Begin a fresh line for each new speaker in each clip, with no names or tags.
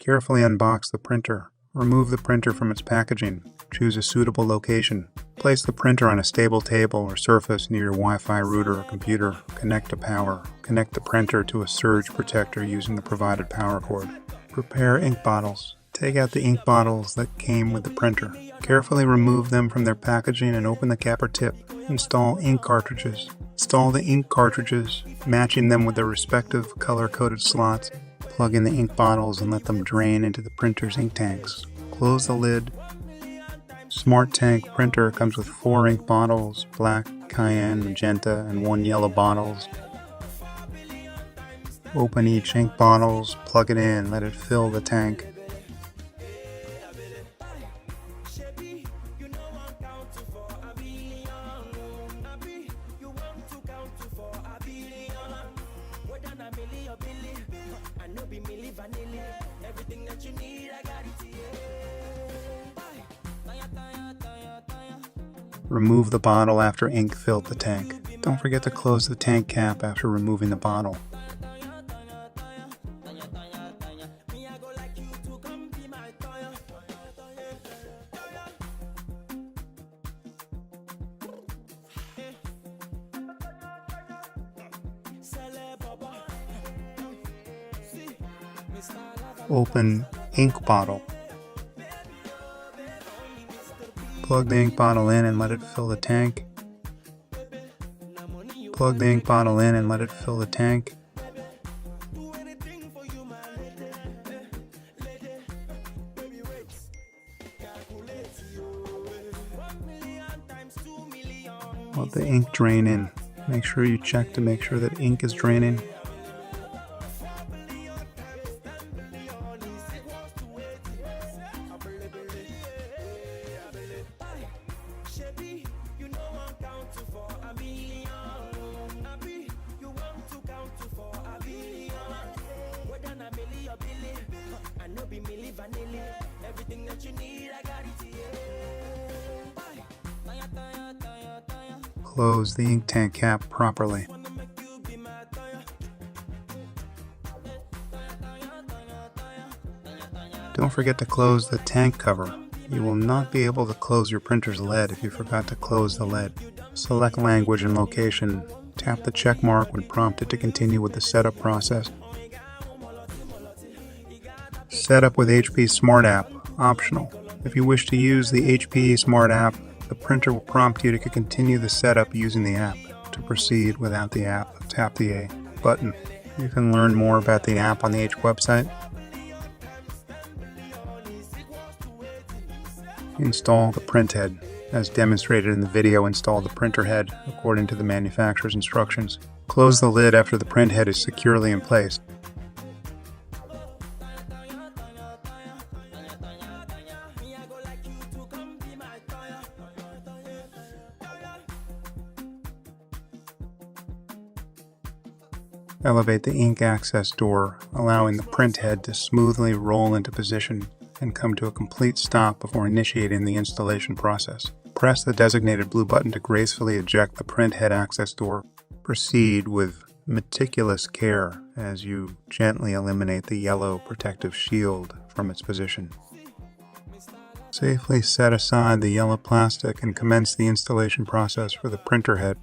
Carefully unbox the printer. Remove the printer from its packaging. Choose a suitable location. Place the printer on a stable table or surface near your Wi-Fi router or computer. Connect to power. Connect the printer to a surge protector using the provided power cord. Prepare ink bottles. Take out the ink bottles that came with the printer. Carefully remove them from their packaging and open the cap or tip. Install ink cartridges. Install the ink cartridges, matching them with their respective color-coded slots. Plug in the ink bottles and let them drain into the printer's ink tanks. Close the lid. Smart Tank printer comes with 4 ink bottles, black, cayenne, magenta, and 1 yellow bottles. Open each ink bottles, plug it in, let it fill the tank. Remove the bottle after ink filled the tank. Don't forget to close the tank cap after removing the bottle. Open ink bottle. Plug the ink bottle in and let it fill the tank. Plug the ink bottle in and let it fill the tank. Let the ink drain in. Make sure you check to make sure that ink is draining. Close the ink tank cap properly. Don't forget to close the tank cover. You will not be able to close your printer's lead if you forgot to close the lead. Select language and location. Tap the check mark when prompted to continue with the setup process. Setup with HP Smart App, optional. If you wish to use the HP Smart App, the printer will prompt you to continue the setup using the app. To proceed without the app, tap the A button. You can learn more about the app on the H website. Install the print head. As demonstrated in the video, install the printer head according to the manufacturer's instructions. Close the lid after the print head is securely in place. Elevate the ink access door, allowing the print head to smoothly roll into position and come to a complete stop before initiating the installation process. Press the designated blue button to gracefully eject the print head access door. Proceed with meticulous care as you gently eliminate the yellow protective shield from its position. Safely set aside the yellow plastic and commence the installation process for the printer head.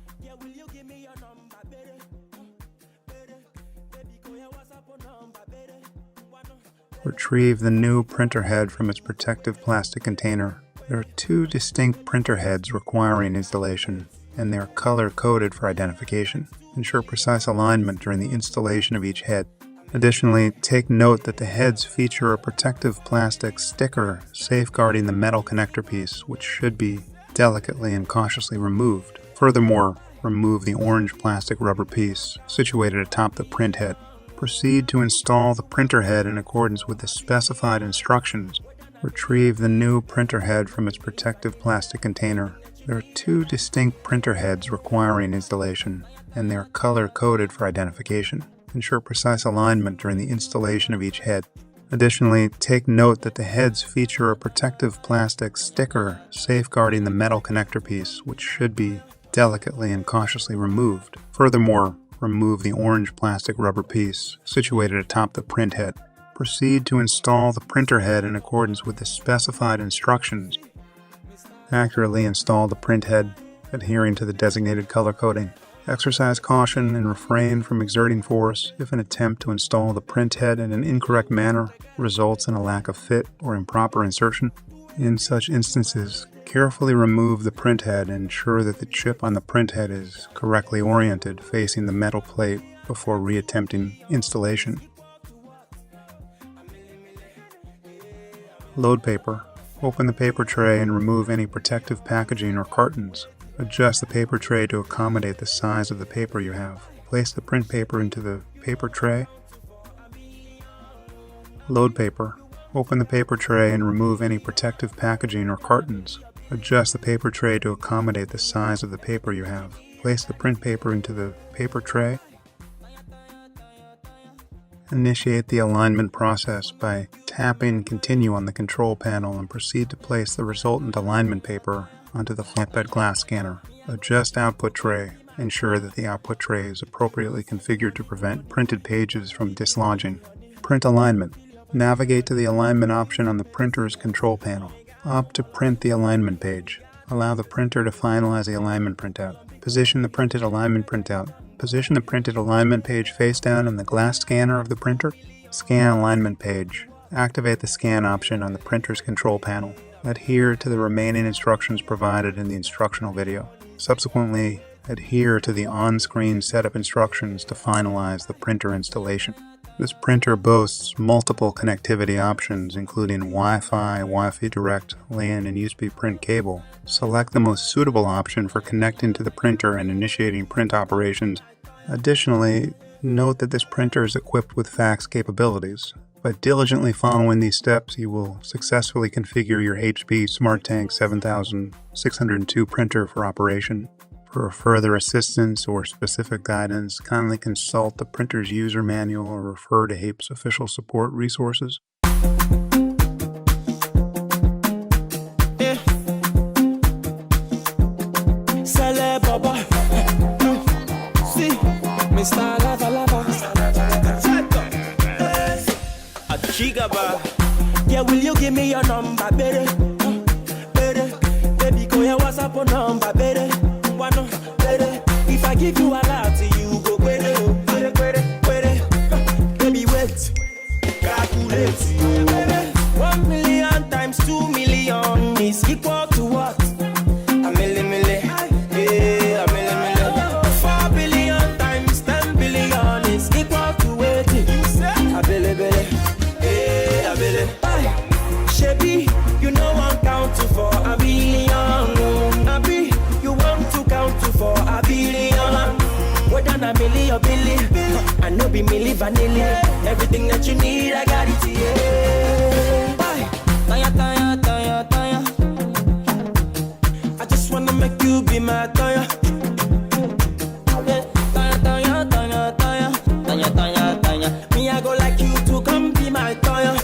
Retrieve the new printer head from its protective plastic container. There are 2 distinct printer heads requiring installation, and they are color-coded for identification. Ensure precise alignment during the installation of each head. Additionally, take note that the heads feature a protective plastic sticker safeguarding the metal connector piece, which should be delicately and cautiously removed. Furthermore, remove the orange plastic rubber piece situated atop the print head. Proceed to install the printer head in accordance with the specified instructions. Retrieve the new printer head from its protective plastic container. There are 2 distinct printer heads requiring installation, and they are color-coded for identification. Ensure precise alignment during the installation of each head. Additionally, take note that the heads feature a protective plastic sticker safeguarding the metal connector piece, which should be delicately and cautiously removed. Furthermore, remove the orange plastic rubber piece situated atop the print head. Proceed to install the printer head in accordance with the specified instructions. Accurately install the print head, adhering to the designated color coding. Exercise caution and refrain from exerting force if an attempt to install the print head in an incorrect manner results in a lack of fit or improper insertion. In such instances, carefully remove the print head and ensure that the chip on the print head is correctly oriented facing the metal plate before reattempting installation. Load paper. Open the paper tray and remove any protective packaging or cartons. Adjust the paper tray to accommodate the size of the paper you have. Place the print paper into the paper tray. Load paper. Open the paper tray and remove any protective packaging or cartons. Adjust the paper tray to accommodate the size of the paper you have. Place the print paper into the paper tray. Initiate the alignment process by tapping Continue on the control panel and proceed to place the resultant alignment paper onto the flatbed glass scanner. Adjust output tray. Ensure that the output tray is appropriately configured to prevent printed pages from dislodging. Print alignment. Navigate to the alignment option on the printer's control panel. Opt to print the alignment page. Allow the printer to finalize the alignment printout. Position the printed alignment printout. Position the printed alignment page face down in the glass scanner of the printer. Scan alignment page. Activate the scan option on the printer's control panel. Adhere to the remaining instructions provided in the instructional video. Subsequently, adhere to the on-screen setup instructions to finalize the printer installation. This printer boasts multiple connectivity options, including Wi-Fi, Wi-Fi Direct, LAN, and USB print cable. Select the most suitable option for connecting to the printer and initiating print operations. Additionally, note that this printer is equipped with fax capabilities. By diligently following these steps, you will successfully configure your HP SmartTank 7602 printer for operation. For further assistance or specific guidance, kindly consult the printer's user manual or refer to HAPE's official support resources.
Yeah, will you give me your number, baby? Baby, go your WhatsApp number, baby. If I give you a lot, you go baby, wait, calculate. 1 million times 2 million is equal to what? A million, yeah, a million. 4 billion times 10 billion is equal to what? A billion, yeah, a billion. Shebi, you know I'm counting for a billion. Nabi, you want to count to for a billion. Whether a million or billion, I know be milli vanilla. Everything that you need, I got it here. Bye. Taya. I just wanna make you be my taya. Taya. Me, I go like you to come be my taya.